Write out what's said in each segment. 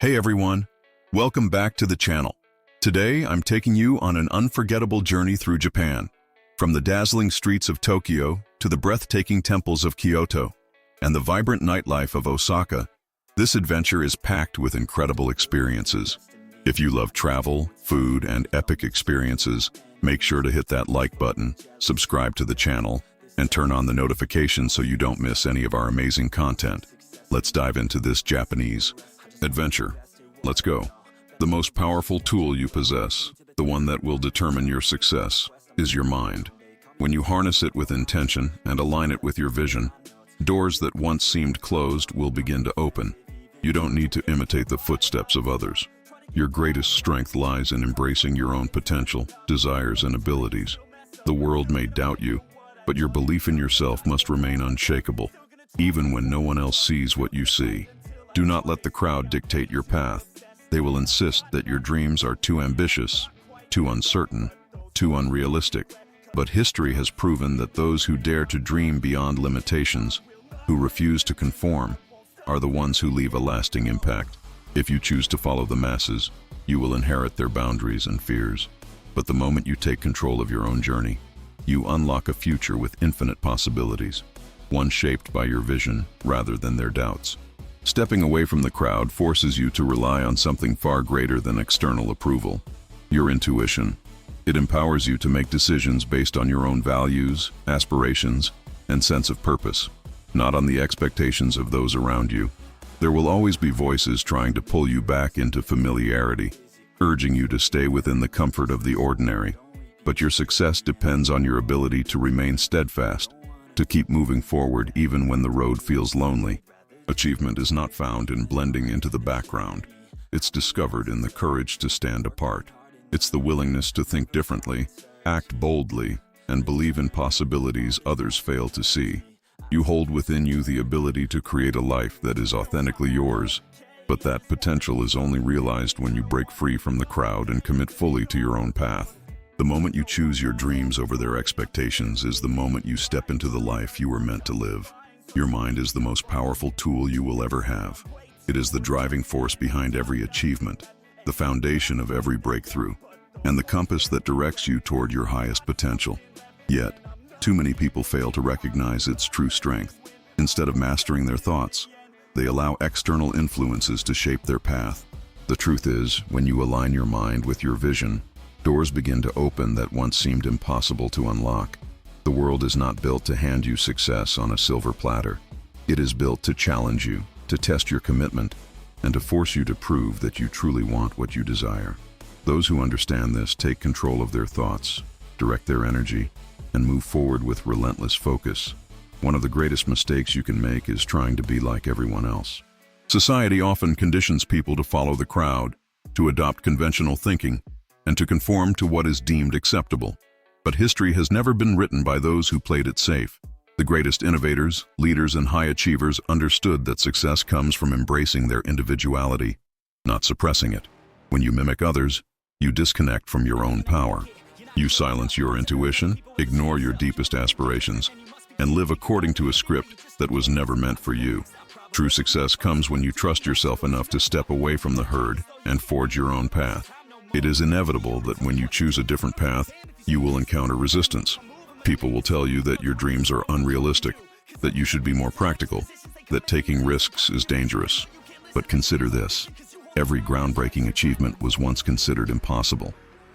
Hey everyone, welcome back to the channel. Today I'm taking you on an unforgettable journey through Japan. From the dazzling streets of Tokyo to the breathtaking temples of Kyoto and the vibrant nightlife of Osaka, this adventure is packed with incredible experiences. If you love travel, food, and epic experiences, make sure to hit that like button, subscribe to the channel, and turn on the notifications so you don't miss any of our amazing content. Let's dive into this Japanese adventure. Let's go. The most powerful tool you possess, the one that will determine your success, is your mind. When you harness it with intention and align it with your vision, doors that once seemed closed will begin to open. You don't need to imitate the footsteps of others. Your greatest strength lies in embracing your own potential, desires, and abilities. The world may doubt you, but your belief in yourself must remain unshakable, even when no one else sees what you see. Do not let the crowd dictate your path. They will insist that your dreams are too ambitious, too uncertain, too unrealistic. But history has proven that those who dare to dream beyond limitations, who refuse to conform, are the ones who leave a lasting impact. If you choose to follow the masses, you will inherit their boundaries and fears. But the moment you take control of your own journey, you unlock a future with infinite possibilities, one shaped by your vision rather than their doubts. Stepping away from the crowd forces you to rely on something far greater than external approval, your intuition. It empowers you to make decisions based on your own values, aspirations, and sense of purpose, not on the expectations of those around you. There will always be voices trying to pull you back into familiarity, urging you to stay within the comfort of the ordinary. But your success depends on your ability to remain steadfast, to keep moving forward even when the road feels lonely. Achievement is not found in blending into the background. It's discovered in the courage to stand apart. It's the willingness to think differently, act boldly, and believe in possibilities others fail to see. You hold within you the ability to create a life that is authentically yours, but that potential is only realized when you break free from the crowd and commit fully to your own path. The moment you choose your dreams over their expectations is the moment you step into the life you were meant to live. Your mind is the most powerful tool you will ever have. It is the driving force behind every achievement, the foundation of every breakthrough, and the compass that directs you toward your highest potential. Yet, too many people fail to recognize its true strength. Instead of mastering their thoughts, they allow external influences to shape their path. The truth is, when you align your mind with your vision, doors begin to open that once seemed impossible to unlock. The world is not built to hand you success on a silver platter. It is built to challenge you, to test your commitment, and to force you to prove that you truly want what you desire. Those who understand this take control of their thoughts, direct their energy, and move forward with relentless focus. One of the greatest mistakes you can make is trying to be like everyone else. Society often conditions people to follow the crowd, to adopt conventional thinking, and to conform to what is deemed acceptable. But history has never been written by those who played it safe. The greatest innovators, leaders, and high achievers understood that success comes from embracing their individuality, not suppressing it. When you mimic others, you disconnect from your own power. You silence your intuition, ignore your deepest aspirations, and live according to a script that was never meant for you. True success comes when you trust yourself enough to step away from the herd and forge your own path. It is inevitable that when you choose a different path, you will encounter resistance. People will tell you that your dreams are unrealistic, that you should be more practical, that taking risks is dangerous. But consider this: every groundbreaking achievement was once considered impossible.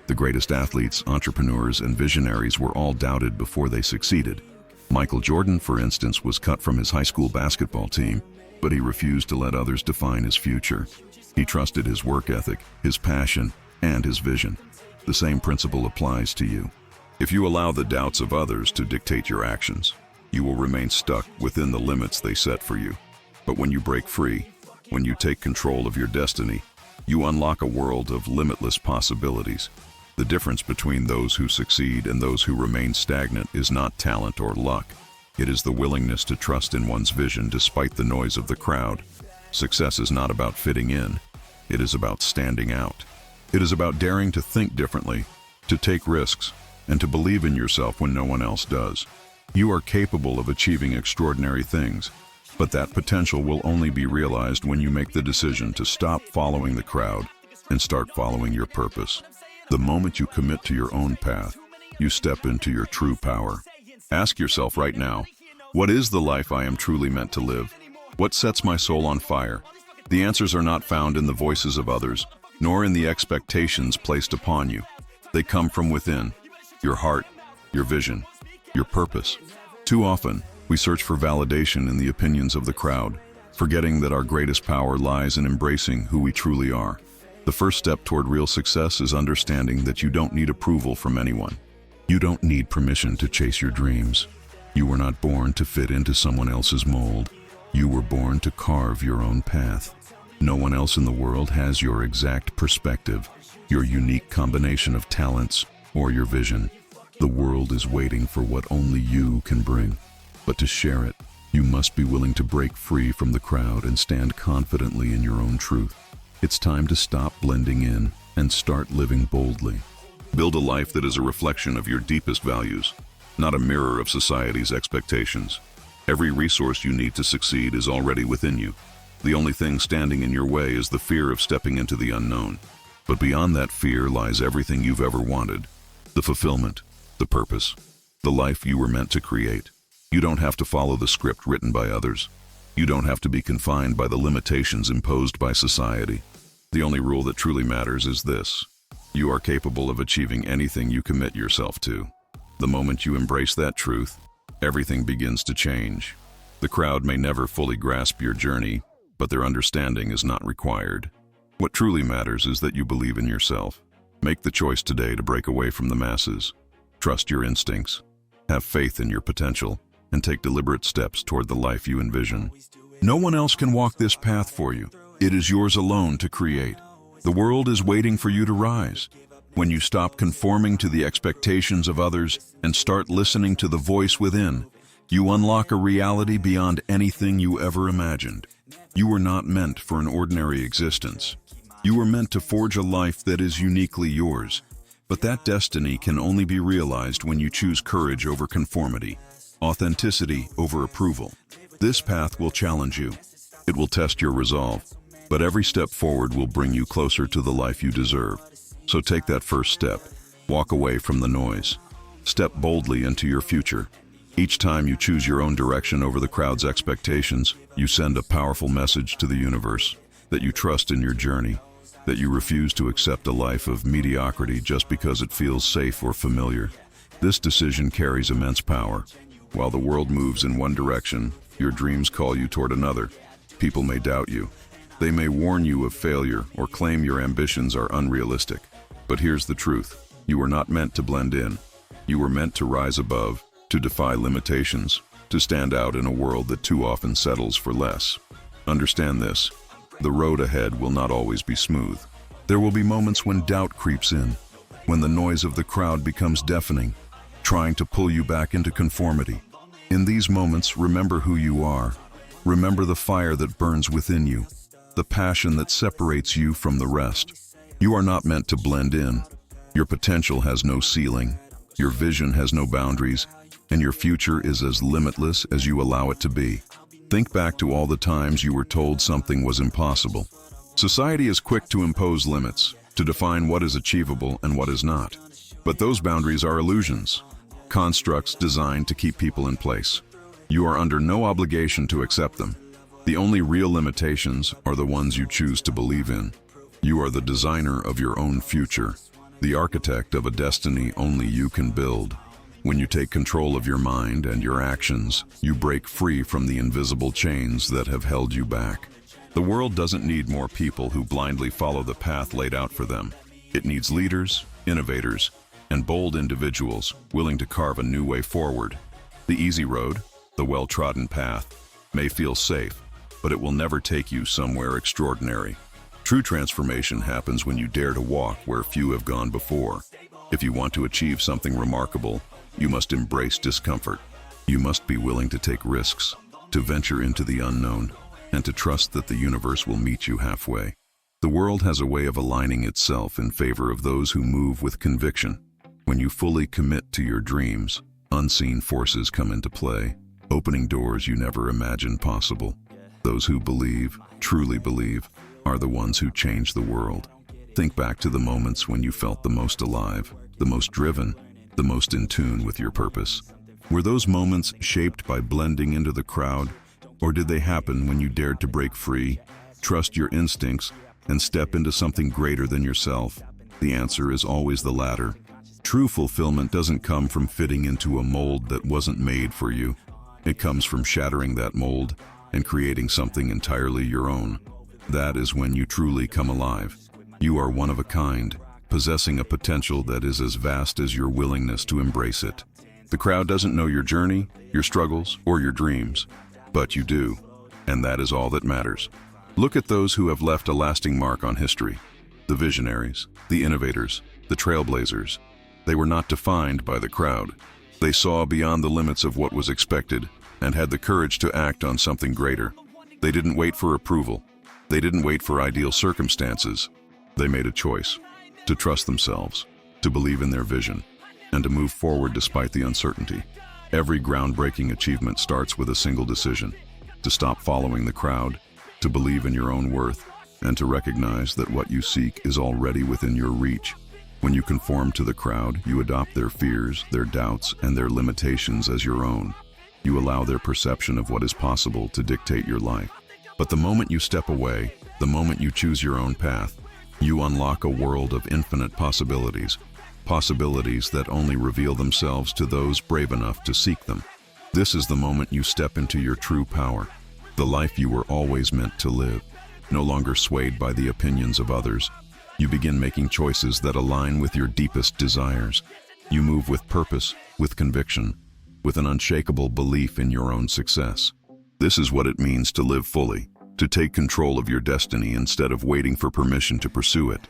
The greatest athletes, entrepreneurs, and visionaries were all doubted before they succeeded. Michael Jordan, for instance, was cut from his high school basketball team, but he refused to let others define his future. He trusted his work ethic, his passion, and his vision. The same principle applies to you. If you allow the doubts of others to dictate your actions, you will remain stuck within the limits they set for you. But when you break free, when you take control of your destiny, you unlock a world of limitless possibilities. The difference between those who succeed and those who remain stagnant is not talent or luck. It is the willingness to trust in one's vision despite the noise of the crowd. Success is not about fitting in. It is about standing out. It is about daring to think differently, to take risks, and to believe in yourself when no one else does. You are capable of achieving extraordinary things. But that potential will only be realized when you make the decision to stop following the crowd and start following your purpose. The moment you commit to your own path, you step into your true power. Ask yourself right now, what is the life I am truly meant to live? What sets my soul on fire? The answers are not found in the voices of others, nor in the expectations placed upon you. They come from within, your heart, your vision, your purpose. Too often, we search for validation in the opinions of the crowd, forgetting that our greatest power lies in embracing who we truly are. The first step toward real success is understanding that you don't need approval from anyone. You don't need permission to chase your dreams. You were not born to fit into someone else's mold. You were born to carve your own path. No one else in the world has your exact perspective, your unique combination of talents, or your vision. The world is waiting for what only you can bring. But to share it, you must be willing to break free from the crowd and stand confidently in your own truth. It's time to stop blending in and start living boldly. Build a life that is a reflection of your deepest values, not a mirror of society's expectations. Every resource you need to succeed is already within you. The only thing standing in your way is the fear of stepping into the unknown. But beyond that fear lies everything you've ever wanted: the fulfillment, the purpose, the life you were meant to create. You don't have to follow the script written by others. You don't have to be confined by the limitations imposed by society. The only rule that truly matters is this: you are capable of achieving anything you commit yourself to. The moment you embrace that truth, everything begins to change. The crowd may never fully grasp your journey, but their understanding is not required. What truly matters is that you believe in yourself. Make the choice today to break away from the masses. Trust your instincts, have faith in your potential, and take deliberate steps toward the life you envision. No one else can walk this path for you. It is yours alone to create. The world is waiting for you to rise. When you stop conforming to the expectations of others and start listening to the voice within, you unlock a reality beyond anything you ever imagined. You were not meant for an ordinary existence. You were meant to forge a life that is uniquely yours. But that destiny can only be realized when you choose courage over conformity, authenticity over approval. This path will challenge you. It will test your resolve. But every step forward will bring you closer to the life you deserve. So take that first step. Walk away from the noise. Step boldly into your future. Each time you choose your own direction over the crowd's expectations, you send a powerful message to the universe that you trust in your journey, that you refuse to accept a life of mediocrity just because it feels safe or familiar. This decision carries immense power. While the world moves in one direction, your dreams call you toward another. People may doubt you. They may warn you of failure or claim your ambitions are unrealistic. But here's the truth: you were not meant to blend in. You were meant to rise above, to defy limitations, to stand out in a world that too often settles for less. Understand this: the road ahead will not always be smooth. There will be moments when doubt creeps in, when the noise of the crowd becomes deafening, trying to pull you back into conformity. In these moments, remember who you are. Remember the fire that burns within you, the passion that separates you from the rest. You are not meant to blend in. Your potential has no ceiling, your vision has no boundaries, and your future is as limitless as you allow it to be. Think back to all the times you were told something was impossible. Society is quick to impose limits, to define what is achievable and what is not. But those boundaries are illusions, constructs designed to keep people in place. You are under no obligation to accept them. The only real limitations are the ones you choose to believe in. You are the designer of your own future, the architect of a destiny only you can build. When you take control of your mind and your actions, you break free from the invisible chains that have held you back. The world doesn't need more people who blindly follow the path laid out for them. It needs leaders, innovators, and bold individuals willing to carve a new way forward. The easy road, the well-trodden path, may feel safe, but it will never take you somewhere extraordinary. True transformation happens when you dare to walk where few have gone before. If you want to achieve something remarkable, you must embrace discomfort. You must be willing to take risks, to venture into the unknown, and to trust that the universe will meet you halfway. The world has a way of aligning itself in favor of those who move with conviction. When you fully commit to your dreams, unseen forces come into play. opening doors you never imagined possible. Those who believe, truly believe, are the ones who change the world. Think back to the moments when you felt the most alive, the most driven, the most in tune with your purpose. Were those moments shaped by blending into the crowd, or did they happen when you dared to break free, trust your instincts, and step into something greater than yourself? The answer is always the latter. True fulfillment doesn't come from fitting into a mold that wasn't made for you. It comes from shattering that mold and creating something entirely your own. That is when you truly come alive. You are one of a kind, possessing a potential that is as vast as your willingness to embrace it. The crowd doesn't know your journey, your struggles, or your dreams, but you do, and that is all that matters. Look at those who have left a lasting mark on history. The visionaries, the innovators, the trailblazers. They were not defined by the crowd. They saw beyond the limits of what was expected and had the courage to act on something greater. They didn't wait for approval. They didn't wait for ideal circumstances. They made a choice to trust themselves, to believe in their vision, and to move forward despite the uncertainty. Every groundbreaking achievement starts with a single decision: to stop following the crowd, to believe in your own worth, and to recognize that what you seek is already within your reach. When you conform to the crowd, you adopt their fears, their doubts, and their limitations as your own. You allow their perception of what is possible to dictate your life. But the moment you step away, the moment you choose your own path, you unlock a world of infinite possibilities. Possibilities that only reveal themselves to those brave enough to seek them. This is the moment you step into your true power, the life you were always meant to live. No longer swayed by the opinions of others, you begin making choices that align with your deepest desires. You move with purpose, with conviction, with an unshakable belief in your own success. This is what it means to live fully, to take control of your destiny instead of waiting for permission to pursue it.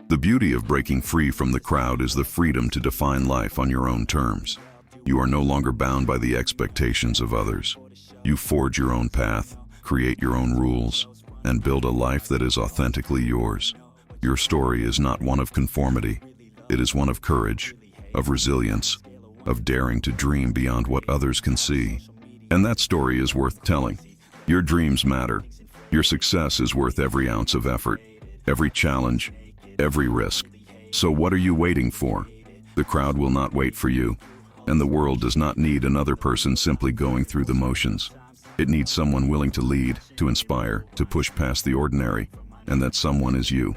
The beauty of breaking free from the crowd is the freedom to define life on your own terms. You are no longer bound by the expectations of others. You forge your own path, create your own rules, and build a life that is authentically yours. Your story is not one of conformity. It is one of courage, of resilience, of daring to dream beyond what others can see. And that story is worth telling. Your dreams matter. Your success is worth every ounce of effort, every challenge, every risk. So what are you waiting for? The crowd will not wait for you, and the world does not need another person simply going through the motions. It needs someone willing to lead, to inspire, to push past the ordinary, and that someone is you.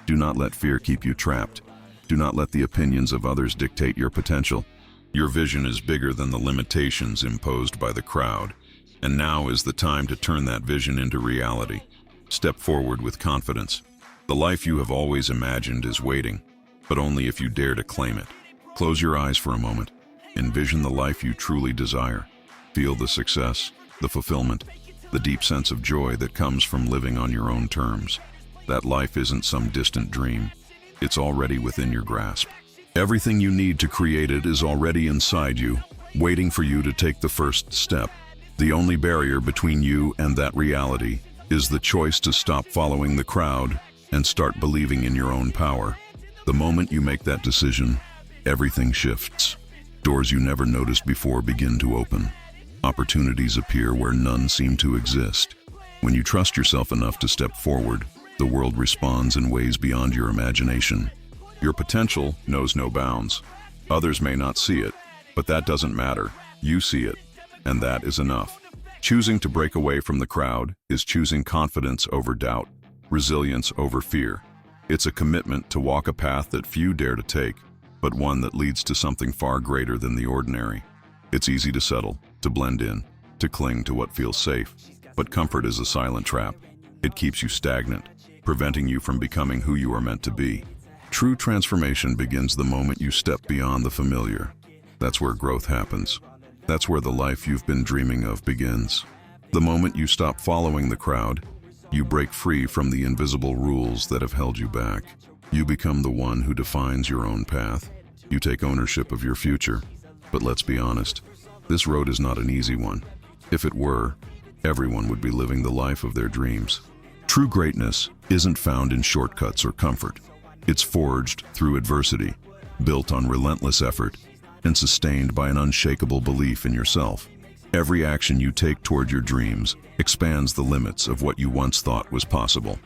Do not let fear keep you trapped. Do not let the opinions of others dictate your potential. Your vision is bigger than the limitations imposed by the crowd, and now is the time to turn that vision into reality. Step forward with confidence. The life you have always imagined is waiting, but only if you dare to claim it. Close your eyes for a moment. Envision the life you truly desire. Feel the success, the fulfillment, the deep sense of joy that comes from living on your own terms. That life isn't some distant dream. It's already within your grasp. Everything you need to create it is already inside you, waiting for you to take the first step. The only barrier between you and that reality is the choice to stop following the crowd and start believing in your own power. The moment you make that decision, everything shifts. Doors you never noticed before begin to open. Opportunities appear where none seem to exist. When you trust yourself enough to step forward, the world responds in ways beyond your imagination. Your potential knows no bounds. Others may not see it, but that doesn't matter. You see it, and that is enough. Choosing to break away from the crowd is choosing confidence over doubt, resilience over fear. It's a commitment to walk a path that few dare to take, but one that leads to something far greater than the ordinary. It's easy to settle, to blend in, to cling to what feels safe, but comfort is a silent trap. It keeps you stagnant, preventing you from becoming who you are meant to be. True transformation begins the moment you step beyond the familiar. That's where growth happens. That's where the life you've been dreaming of begins. The moment you stop following the crowd, you break free from the invisible rules that have held you back. You become the one who defines your own path. You take ownership of your future. But let's be honest, this road is not an easy one. If it were, everyone would be living the life of their dreams. True greatness isn't found in shortcuts or comfort. It's forged through adversity, built on relentless effort, and sustained by an unshakable belief in yourself. Every action you take toward your dreams expands the limits of what you once thought was possible.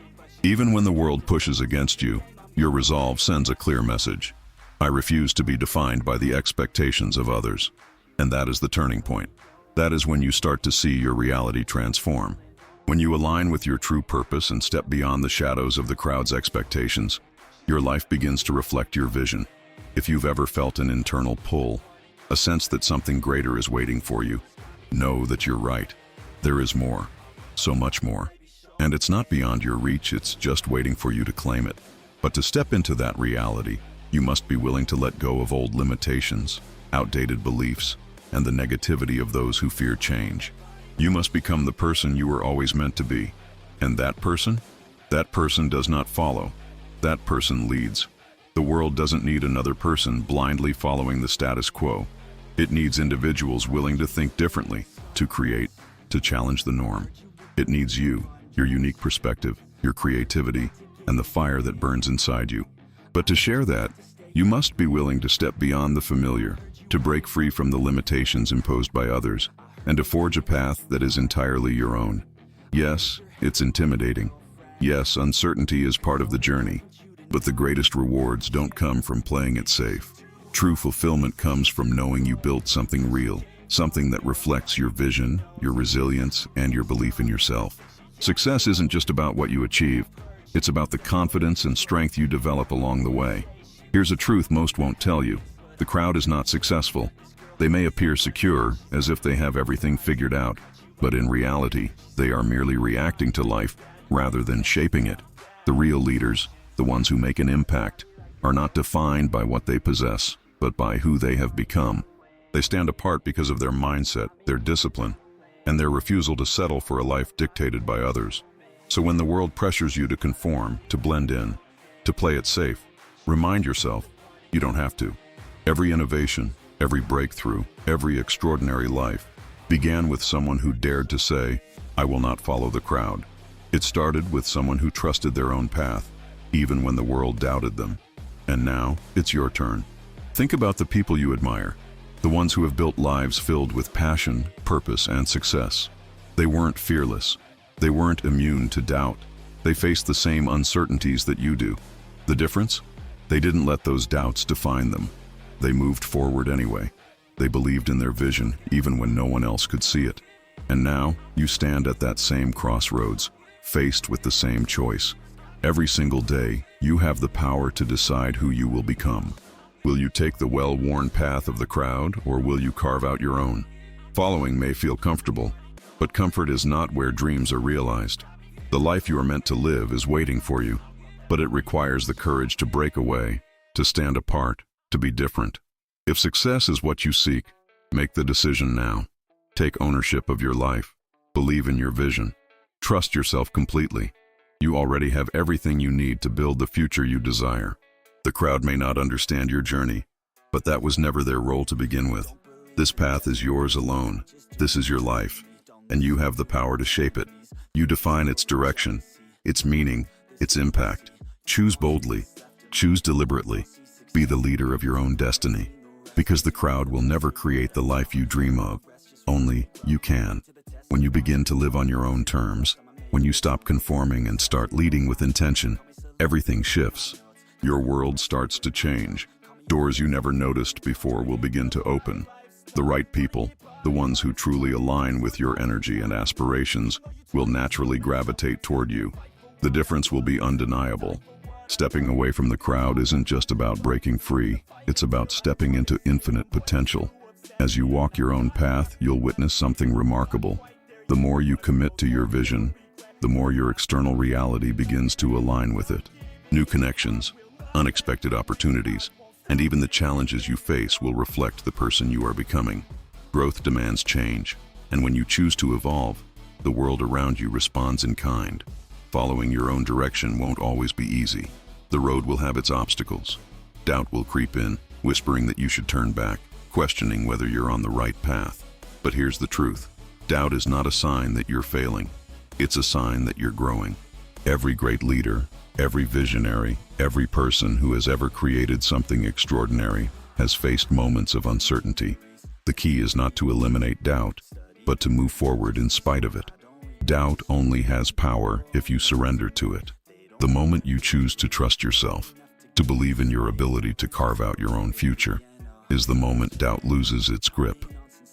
Even when the world pushes against you, your resolve sends a clear message. I refuse to be defined by the expectations of others. And that is the turning point. That is when you start to see your reality transform. When you align with your true purpose and step beyond the shadows of the crowd's expectations, your life begins to reflect your vision. If you've ever felt an internal pull, a sense that something greater is waiting for you, know that you're right. There is more, so much more. And it's not beyond your reach, it's just waiting for you to claim it. But to step into that reality, you must be willing to let go of old limitations, outdated beliefs, and the negativity of those who fear change. You must become the person you were always meant to be. And that person? That person does not follow. That person leads. The world doesn't need another person blindly following the status quo. It needs individuals willing to think differently, to create, to challenge the norm. It needs you, your unique perspective, your creativity, and the fire that burns inside you. But to share that, you must be willing to step beyond the familiar, to break free from the limitations imposed by others, and to forge a path that is entirely your own. Yes, it's intimidating. Yes, uncertainty is part of the journey, but the greatest rewards don't come from playing it safe. True fulfillment comes from knowing you built something real, something that reflects your vision, your resilience, and your belief in yourself. Success isn't just about what you achieve, it's about the confidence and strength you develop along the way. Here's a truth most won't tell you. The crowd is not successful. They may appear secure, as if they have everything figured out, but in reality, they are merely reacting to life rather than shaping it. The real leaders, the ones who make an impact, are not defined by what they possess, but by who they have become. They stand apart because of their mindset, their discipline, and their refusal to settle for a life dictated by others. So when the world pressures you to conform, to blend in, to play it safe, remind yourself, you don't have to. Every innovation, every breakthrough, every extraordinary life began with someone who dared to say, I will not follow the crowd. It started with someone who trusted their own path, even when the world doubted them. And now, it's your turn. Think about the people you admire, the ones who have built lives filled with passion, purpose, and success. They weren't fearless. They weren't immune to doubt. They faced the same uncertainties that you do. The difference? They didn't let those doubts define them. They moved forward anyway. They believed in their vision, even when no one else could see it. And now, you stand at that same crossroads, faced with the same choice. Every single day, you have the power to decide who you will become. Will you take the well-worn path of the crowd, or will you carve out your own? Following may feel comfortable, but comfort is not where dreams are realized. The life you are meant to live is waiting for you, but it requires the courage to break away, to stand apart, to be different. If success is what you seek, make the decision now. Take ownership of your life. Believe in your vision. Trust yourself completely. You already have everything you need to build the future you desire. The crowd may not understand your journey, but that was never their role to begin with. This path is yours alone. This is your life, and you have the power to shape it. You define its direction, its meaning, its impact. Choose boldly. Choose deliberately. Be the leader of your own destiny, because the crowd will never create the life you dream of. Only you can. When you begin to live on your own terms, when you stop conforming and start leading with intention, everything shifts. Your world starts to change. Doors you never noticed before will begin to open. The right people, the ones who truly align with your energy and aspirations, will naturally gravitate toward you. The difference will be undeniable. Stepping away from the crowd isn't just about breaking free, it's about stepping into infinite potential. As you walk your own path, you'll witness something remarkable. The more you commit to your vision, the more your external reality begins to align with it. New connections, unexpected opportunities, and even the challenges you face will reflect the person you are becoming. Growth demands change, and when you choose to evolve, the world around you responds in kind. Following your own direction won't always be easy. The road will have its obstacles. Doubt will creep in, whispering that you should turn back, questioning whether you're on the right path. But here's the truth. Doubt is not a sign that you're failing. It's a sign that you're growing. Every great leader, every visionary, every person who has ever created something extraordinary has faced moments of uncertainty. The key is not to eliminate doubt. but to move forward in spite of it. Doubt only has power if you surrender to it. The moment you choose to trust yourself, to believe in your ability to carve out your own future, is the moment doubt loses its grip,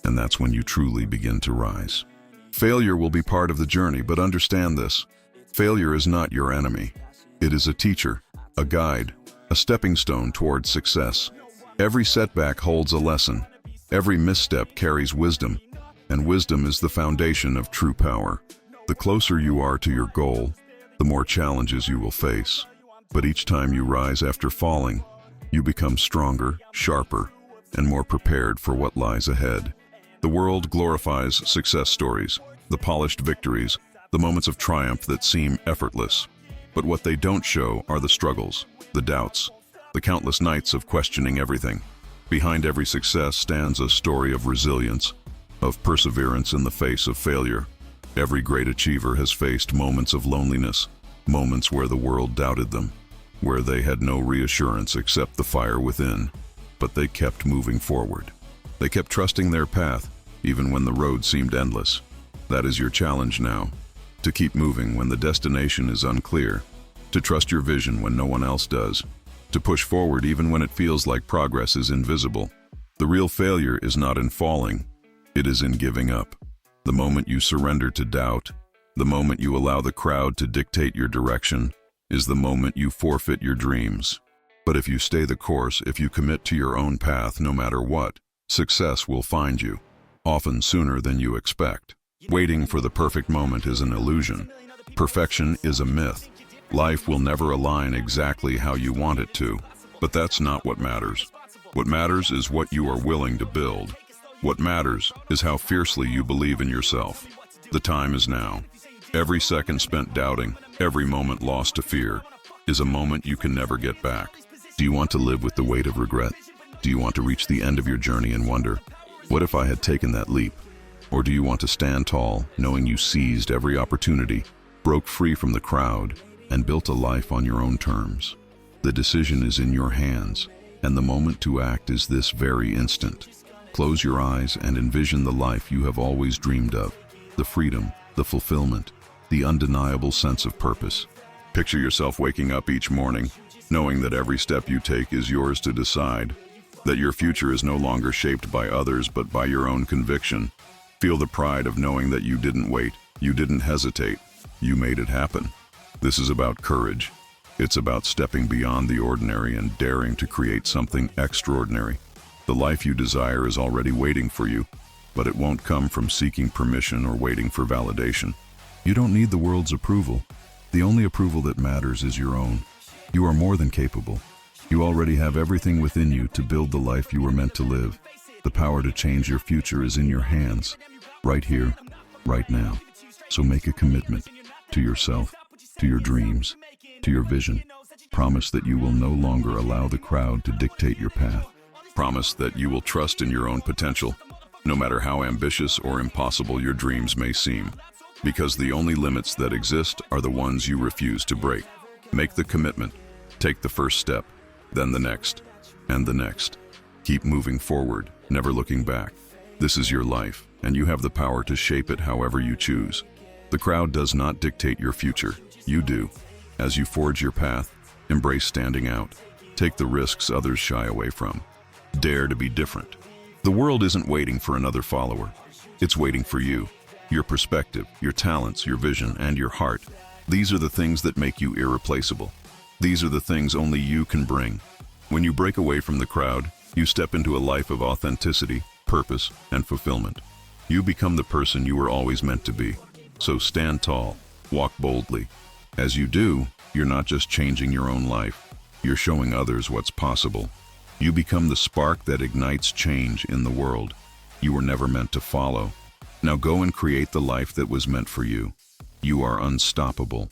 and that's when you truly begin to rise. Failure will be part of the journey, but understand this. Failure is not your enemy. It is a teacher, a guide, a stepping stone towards success. Every setback holds a lesson. Every misstep carries wisdom, and wisdom is the foundation of true power. The closer you are to your goal, the more challenges you will face. But each time you rise after falling, you become stronger, sharper, and more prepared for what lies ahead. The world glorifies success stories, the polished victories, the moments of triumph that seem effortless. But what they don't show are the struggles, the doubts, the countless nights of questioning everything. Behind every success stands a story of resilience, of perseverance in the face of failure. Every great achiever has faced moments of loneliness, moments where the world doubted them, where they had no reassurance except the fire within. But they kept moving forward. They kept trusting their path, even when the road seemed endless. That is your challenge now, to keep moving when the destination is unclear, to trust your vision when no one else does, to push forward even when it feels like progress is invisible. The real failure is not in falling, it is in giving up. The moment you surrender to doubt, the moment you allow the crowd to dictate your direction, is the moment you forfeit your dreams. But if you stay the course, if you commit to your own path no matter what, success will find you, often sooner than you expect. Waiting for the perfect moment is an illusion. Perfection is a myth. Life will never align exactly how you want it to, but that's not what matters. What matters is what you are willing to build. What matters is how fiercely you believe in yourself. The time is now. Every second spent doubting, every moment lost to fear, is a moment you can never get back. Do you want to live with the weight of regret? Do you want to reach the end of your journey and wonder, what if I had taken that leap? Or do you want to stand tall, knowing you seized every opportunity, broke free from the crowd, and built a life on your own terms? The decision is in your hands, and the moment to act is this very instant. Close your eyes and envision the life you have always dreamed of, the freedom, the fulfillment, the undeniable sense of purpose. Picture yourself waking up each morning, knowing that every step you take is yours to decide, that your future is no longer shaped by others but by your own conviction. Feel the pride of knowing that you didn't wait, you didn't hesitate, you made it happen. This is about courage. It's about stepping beyond the ordinary and daring to create something extraordinary. The life you desire is already waiting for you, but it won't come from seeking permission or waiting for validation. You don't need the world's approval. The only approval that matters is your own. You are more than capable. You already have everything within you to build the life you were meant to live. The power to change your future is in your hands, right here, right now. So make a commitment to yourself, to your dreams, to your vision. Promise that you will no longer allow the crowd to dictate your path. Promise that you will trust in your own potential, no matter how ambitious or impossible your dreams may seem, because the only limits that exist are the ones you refuse to break. Make the commitment, take the first step, then the next, and the next. Keep moving forward, never looking back. This is your life, and you have the power to shape it however you choose. The crowd does not dictate your future, you do. As you forge your path, embrace standing out. Take the risks others shy away from. Dare to be different. The world isn't waiting for another follower. It's waiting for you. Your perspective, your talents, your vision, and your heart. These are the things that make you irreplaceable. These are the things only you can bring. When you break away from the crowd, you step into a life of authenticity, purpose, and fulfillment. You become the person you were always meant to be. So stand tall, walk boldly. As you do, you're not just changing your own life, you're showing others what's possible. You become the spark that ignites change in the world. You were never meant to follow. Now go and create the life that was meant for you. You are unstoppable.